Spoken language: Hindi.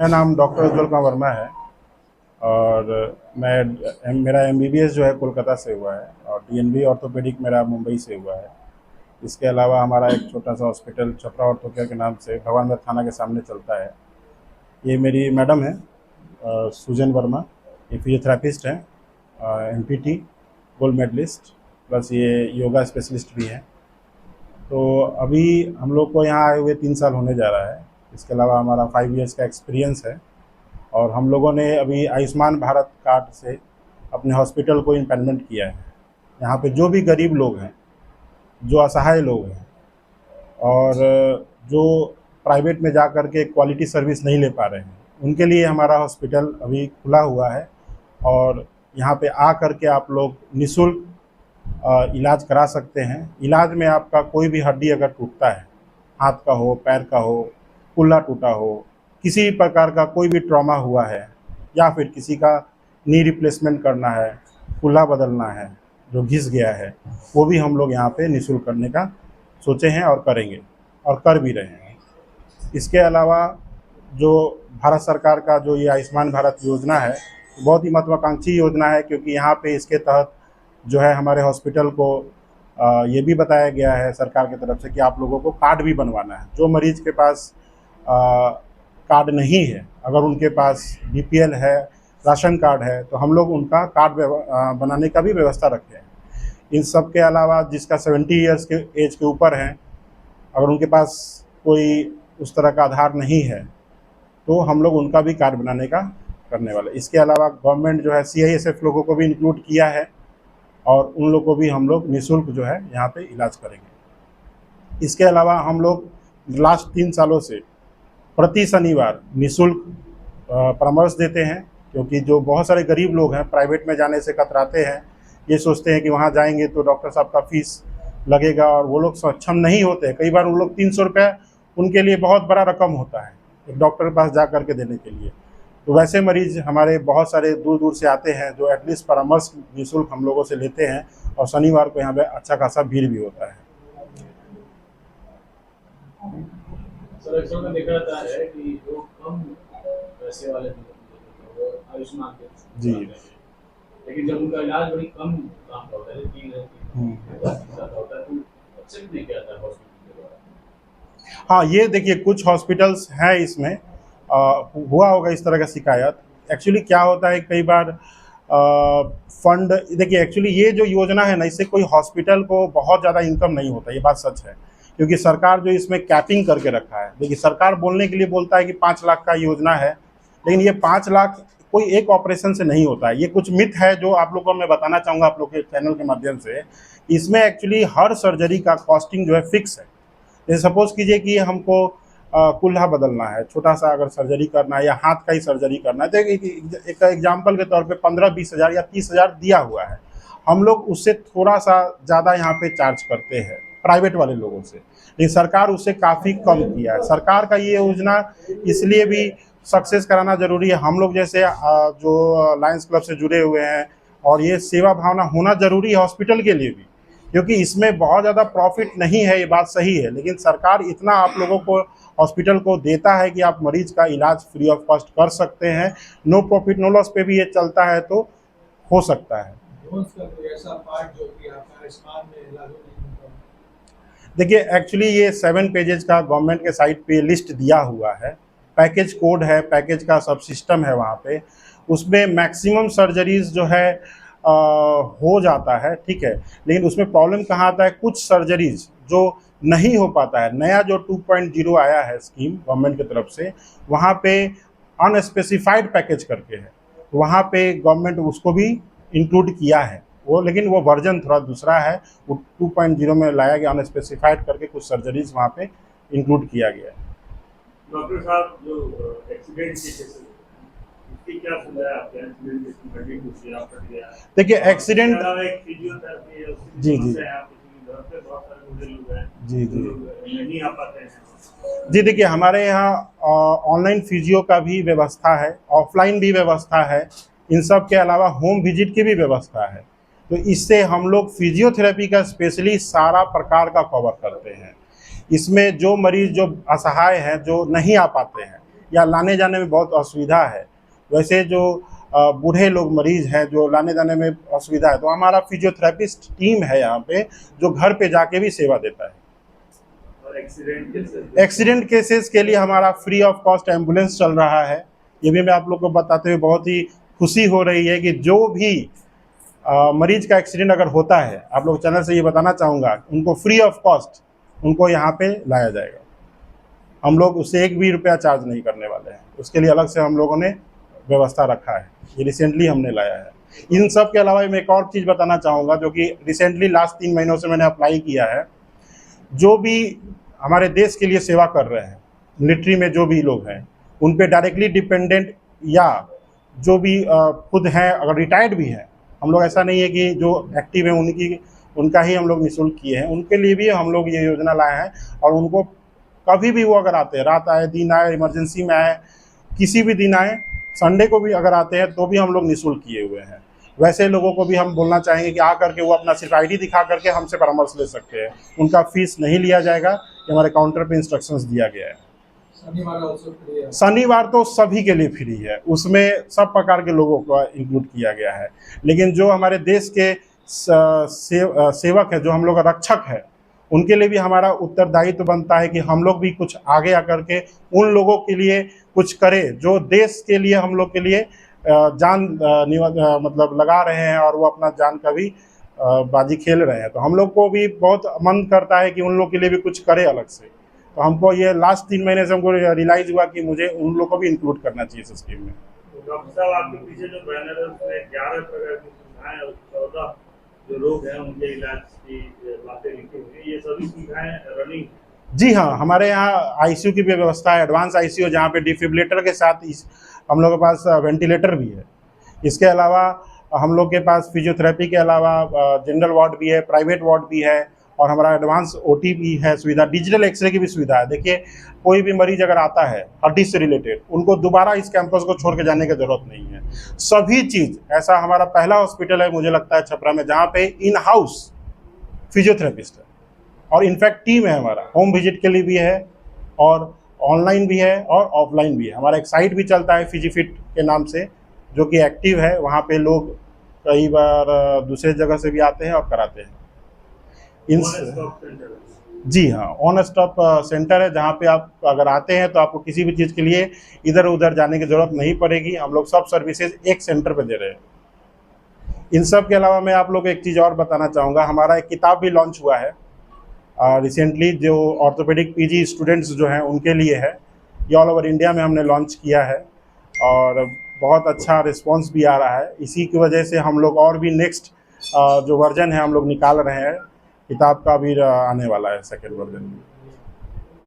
मेरा नाम डॉक्टर उज्ज्वल कुमार वर्मा है और मेरा एमबीबीएस जो है कोलकाता से हुआ है और डीएनबी ऑर्थोपेडिक मेरा मुंबई से हुआ है। इसके अलावा हमारा एक छोटा सा हॉस्पिटल छपरा ऑर्थो केयर के नाम से भगवानगढ़ थाना के सामने चलता है। ये मेरी मैडम है सुजन वर्मा। ये फिजियोथेरापिस्ट हैं, एमपीटी गोल्ड मेडलिस्ट, प्लस ये योगा स्पेशलिस्ट भी हैं। तो अभी हम लोग को यहाँ आए हुए 3 साल होने जा रहा है। इसके अलावा हमारा 5 इयर्स का एक्सपीरियंस है और हम लोगों ने अभी आयुष्मान भारत कार्ड से अपने हॉस्पिटल को इम्पैनमेंट किया है। यहाँ पे जो भी गरीब लोग हैं, जो असहाय लोग हैं और जो प्राइवेट में जा कर के क्वालिटी सर्विस नहीं ले पा रहे हैं, उनके लिए हमारा हॉस्पिटल अभी खुला हुआ है। और यहाँ पे आ कर के आप लोग निःशुल्क इलाज करा सकते हैं। इलाज में आपका कोई भी हड्डी अगर टूटता है, हाथ का हो, पैर का हो, कुल्ला टूटा हो, किसी भी प्रकार का कोई भी ट्रॉमा हुआ है या फिर किसी का नी रिप्लेसमेंट करना है, कुल्ला बदलना है जो घिस गया है, वो भी हम लोग यहाँ पे निःशुल्क करने का सोचे हैं और करेंगे और कर भी रहे हैं। इसके अलावा जो भारत सरकार का जो ये आयुष्मान भारत योजना है, बहुत ही महत्वाकांक्षी योजना है, क्योंकि यहाँ पे इसके तहत जो है हमारे हॉस्पिटल को ये भी बताया गया है सरकार की तरफ से कि आप लोगों को कार्ड भी बनवाना है। जो मरीज़ के पास कार्ड नहीं है, अगर उनके पास बीपीएल है, राशन कार्ड है, तो हम लोग उनका कार्ड बनाने का भी व्यवस्था रखे हैं। इन सब के अलावा जिसका 70 ईयर्स के एज के ऊपर हैं, अगर उनके पास कोई उस तरह का आधार नहीं है, तो हम लोग उनका भी कार्ड बनाने का करने वाले। इसके अलावा गवर्नमेंट जो है सीआईएसएफ लोगों को भी इंक्लूड किया है और उन लोग को भी हम लोग निःशुल्क जो है यहाँ पे इलाज करेंगे। इसके अलावा हम लोग लास्ट 3 सालों से प्रति शनिवार निःशुल्क परामर्श देते हैं, क्योंकि जो बहुत सारे गरीब लोग हैं प्राइवेट में जाने से कतराते हैं। ये सोचते हैं कि वहाँ जाएंगे तो डॉक्टर साहब का फीस लगेगा और वो लोग सक्षम नहीं होते। कई बार उन लोग 300 रुपये उनके लिए बहुत बड़ा रकम होता है एक डॉक्टर के पास जा कर के देने के लिए। तो वैसे मरीज़ हमारे बहुत सारे दूर दूर से आते हैं जो एटलीस्ट परामर्श निःशुल्क हम लोगों से लेते हैं, और शनिवार को यहाँ पे अच्छा खासा भीड़ भी होता है। सर अक्सर में देखा जाता है कि जो कम पैसे वाले वो आयुष्मान के जी, लेकिन जब उनका इलाज बड़ी कम दाम का होता है, 3 होता है, तो अच्छे भी नहीं किया जाता है हॉस्पिटल के द्वारा। हाँ, ये देखिए कुछ हॉस्पिटल्स हैं इसमें हुआ होगा इस तरह का शिकायत। एक्चुअली क्या होता है, कई बार फंड, देखिए एक्चुअली ये जो योजना है ना, इससे कोई हॉस्पिटल को बहुत ज़्यादा इनकम नहीं होता, ये बात सच है। क्योंकि सरकार जो इसमें कैपिंग करके रखा है, देखिए सरकार बोलने के लिए बोलता है कि 5 लाख का योजना है, लेकिन ये 5 लाख कोई एक ऑपरेशन से नहीं होता है। ये कुछ मिथ है जो आप लोगों को मैं बताना चाहूँगा आप लोग के चैनल के माध्यम से। इसमें एक्चुअली हर सर्जरी का कॉस्टिंग जो है फिक्स है। जैसे सपोज कीजिए कि हमको कुल्हा बदलना है, छोटा सा अगर सर्जरी करना है या हाथ का ही सर्जरी करना है, तो एक एग्जाम्पल के तौर पे 15-20 हज़ार या 30 हज़ार दिया हुआ है। हम लोग उससे थोड़ा सा ज़्यादा यहाँ पे चार्ज करते हैं प्राइवेट वाले लोगों से, लेकिन सरकार उससे काफ़ी कम किया है। सरकार का ये योजना इसलिए भी सक्सेस कराना ज़रूरी है। हम लोग जैसे जो लायंस क्लब से जुड़े हुए हैं, और ये सेवा भावना होना ज़रूरी है हॉस्पिटल के लिए भी, क्योंकि इसमें बहुत ज़्यादा प्रॉफिट नहीं है, ये बात सही है, लेकिन सरकार इतना आप लोगों को हॉस्पिटल को देता है कि आप मरीज का इलाज फ्री ऑफ कॉस्ट कर सकते हैं। नो प्रॉफिट नो लॉस पे भी ये चलता है, तो हो सकता है। देखिए एक्चुअली ये 7 पेजेज का गवर्नमेंट के साइट पे लिस्ट दिया हुआ है, पैकेज कोड है, पैकेज का सब सिस्टम है वहाँ पे। उसमें मैक्सिमम सर्जरीज जो है हो जाता है, ठीक है, लेकिन उसमें प्रॉब्लम कहाँ आता है, कुछ सर्जरीज जो नहीं हो पाता है। नया जो 2.0 आया है स्कीम गवर्नमेंट की तरफ से, वहाँ पे अनस्पेसिफाइड पैकेज करके है, वहाँ पे गवर्नमेंट उसको भी इंक्लूड किया है वो, लेकिन वो वर्जन थोड़ा दूसरा है। वो 2.0 में लाया गया, अनस्पेसिफाइड करके कुछ सर्जरीज वहाँ पे इंक्लूड किया गया है। डॉक्टर साहब, जो एक्सीडेंट के केसेस उसकी क्या सुविधा है आपके? एक्सीडेंट की हड्डी टूटी, आप कट गया, देखिए एक्सीडेंट, एक फिजियोथेरेपी है, जी जी घर पे बहुत सारे बूढ़े लोग हैं जी जी नहीं आ पाते हैं। जी, देखिए हमारे यहाँ ऑनलाइन फिजियो का भी व्यवस्था है, ऑफलाइन भी व्यवस्था है, इन सब के अलावा होम विजिट की भी व्यवस्था है। तो इससे हम लोग फिजियोथेरेपी का स्पेशली सारा प्रकार का कवर करते हैं। इसमें जो मरीज़ जो असहाय हैं, जो नहीं आ पाते हैं, या लाने जाने में बहुत असुविधा है, वैसे जो बूढ़े लोग मरीज हैं जो लाने जाने में असुविधा है, तो हमारा फिजियोथेरेपिस्ट टीम है यहाँ पे जो घर पे जाके भी सेवा देता है। और एक्सीडेंट केसेस के लिए हमारा फ्री ऑफ कॉस्ट एम्बुलेंस चल रहा है। ये भी मैं आप लोग को बताते हुए बहुत ही खुशी हो रही है कि जो भी मरीज का एक्सीडेंट अगर होता है, आप लोग चैनल से ये बताना चाहूँगा, उनको फ्री ऑफ कॉस्ट उनको यहाँ पे लाया जाएगा। हम लोग उससे एक भी रुपया चार्ज नहीं करने वाले हैं, उसके लिए अलग से हम लोगों ने व्यवस्था रखा है। ये रिसेंटली हमने लाया है। इन सब के अलावा मैं एक और चीज़ बताना चाहूँगा जो कि रिसेंटली लास्ट 3 महीनों से मैंने अप्लाई किया है। जो भी हमारे देश के लिए सेवा कर रहे हैं, मिलिट्री में जो भी लोग हैं, उन पे डायरेक्टली डिपेंडेंट या जो भी खुद हैं, अगर रिटायर्ड भी हैं, हम लोग ऐसा नहीं है कि जो एक्टिव हैं उनका ही हम लोग निःशुल्क किए हैं, उनके लिए भी हम लोग ये योजना लाए हैं। और उनको कभी भी वो अगर आते हैं, रात आए, दिन आए, इमरजेंसी में आए, किसी भी दिन आए, संडे को भी अगर आते हैं तो भी हम लोग निःशुल्क किए हुए हैं। वैसे लोगों को भी हम बोलना चाहेंगे कि आ करके वो अपना सिर्फ आईडी दिखा करके हमसे परामर्श ले सकते हैं, उनका फीस नहीं लिया जाएगा। ये हमारे काउंटर पे इंस्ट्रक्शंस दिया गया है। शनिवार तो सभी के लिए फ्री है, उसमें सब प्रकार के लोगों को इंक्लूड किया गया है। लेकिन जो हमारे देश के सेवक है, जो हम लोग का रक्षक है, उनके लिए भी हमारा उत्तरदायित्व बनता है कि हम लोग भी कुछ आगे आकर के उन लोगों के लिए कुछ करें जो देश के लिए हम लोग के लिए जान मतलब लगा रहे हैं और वो अपना जान का भी बाजी खेल रहे हैं। तो हम लोग को भी बहुत मन करता है कि उन लोग के लिए भी कुछ करें अलग से। तो हमको ये लास्ट 3 महीने से हमको रियलाइज़ हुआ कि मुझे उन लोग को भी इंक्लूड करना चाहिए इस स्कीम में। तो डॉक्टर साहब, आपके पीछे जो बैनर है उसमें 11 प्रकार की सुविधाएं और 14 जो लोग हैं उनके इलाज की बातें लिखी हुई हैं, ये सभी सुविधाएं रनिंग? जी हाँ, हमारे यहाँ आईसीयू की भी व्यवस्था है, एडवांस आईसीयू, जहाँ पे डिफिब्रिलेटर के साथ हम लोग के पास वेंटिलेटर भी है। इसके अलावा हम लोग के पास फिजियोथेरेपी के अलावा जनरल वार्ड भी है, प्राइवेट वार्ड भी है, और हमारा एडवांस ओटी भी है सुविधा, डिजिटल एक्सरे की भी सुविधा है। देखिए, कोई भी मरीज अगर आता है हड्डी से रिलेटेड, उनको दोबारा इस कैंपस को छोड़ के जाने की जरूरत नहीं है। सभी चीज़, ऐसा हमारा पहला हॉस्पिटल है मुझे लगता है छपरा में जहाँ पे इन हाउस फिजियोथेरेपिस्ट है, और इनफैक्ट टीम है हमारा, होम विजिट के लिए भी है और ऑनलाइन भी है और ऑफलाइन भी है। हमारा एक साइट भी चलता है फिजिफिट के नाम से, जो कि एक्टिव है। वहाँ पे लोग कई बार दूसरे जगह से भी आते हैं और कराते हैं। जी हाँ, ऑन स्टॉप सेंटर है, जहाँ पे आप अगर आते हैं तो आपको किसी भी चीज़ के लिए इधर उधर जाने की ज़रूरत नहीं पड़ेगी। हम लोग सब सर्विसेज एक सेंटर पे दे रहे हैं। इन सब के अलावा मैं आप लोग को एक चीज़ और बताना चाहूँगा, हमारा एक किताब भी लॉन्च हुआ है रिसेंटली, जो ऑर्थोपेडिक पीजी स्टूडेंट्स जो हैं उनके लिए है। ये ऑल ओवर इंडिया में हमने लॉन्च किया है और बहुत अच्छा रिस्पांस भी आ रहा है। इसी की वजह से हम लोग और भी नेक्स्ट जो वर्जन है हम लोग निकाल रहे हैं, किताब का भी आने वाला है सेकेंड वर्जन।